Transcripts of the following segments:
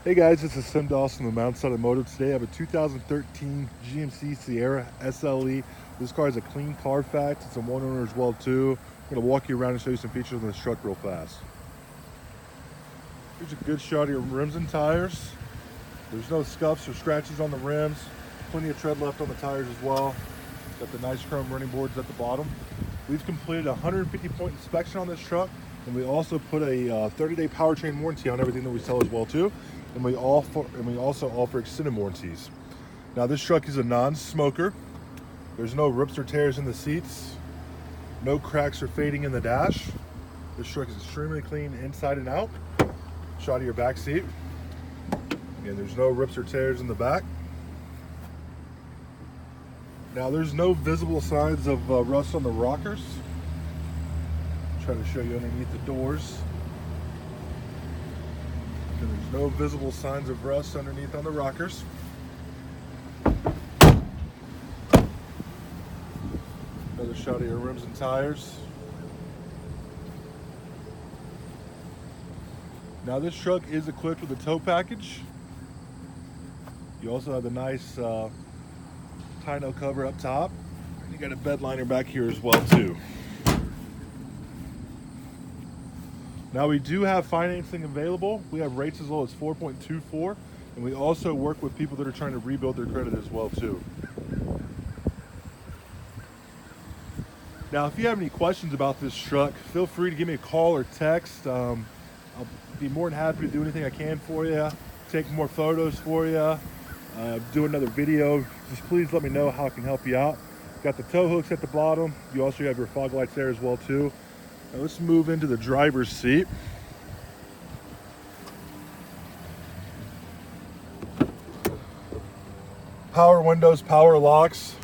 Hey guys, this is Tim Dawson with Mount Automotive. Today I have a 2013 GMC Sierra SLE. This car is a clean CARFAX. It's a one owner as well too. I'm going to walk you around and show you some features on this truck real fast. Here's a good shot of your rims and tires. There's no scuffs or scratches on the rims. Plenty of tread left on the tires as well. Got the nice chrome running boards at the bottom. We've completed a 150-point inspection on this truck, and we also put a 30-day powertrain warranty on everything that we sell as well too. And we also offer extended warranties. Now this truck is a non-smoker. There's no rips or tears in the seats, no cracks or fading in the dash. This truck is extremely clean inside and out. Shot of your back seat. Again, there's no rips or tears in the back. Now there's no visible signs of rust on the rockers. Try to show you underneath the doors. And there's no visible signs of rust underneath on the rockers. Another shot of your rims and tires. Now this truck is equipped with a tow package. You also have the nice tonneau cover up top. And you got a bed liner back here as well too. Now we do have financing available. We have rates as low as 4.24, and we also work with people that are trying to rebuild their credit as well too. Now if you have any questions about this truck, feel free to give me a call or text. I'll be more than happy to do anything I can for you, take more photos for you, do another video. Just please let me know how I can help you out. Got the tow hooks at the bottom. You also have your fog lights there as well too. Now let's move into the driver's seat. Power windows, power locks,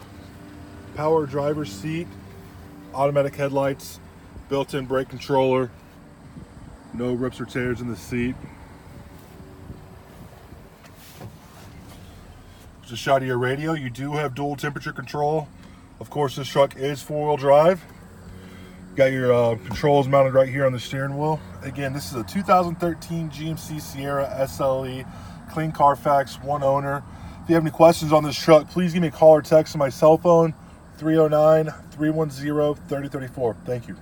power driver's seat, automatic headlights, built-in brake controller, no rips or tears in the seat. There's a shot of your radio. You do have dual temperature control. Of course, this truck is four-wheel drive. Got your controls mounted right here on the steering wheel. Again, this is a 2013 GMC Sierra SLE, clean CARFAX, one owner. If you have any questions on this truck, please give me a call or text on my cell phone, 309-310-3034. Thank you.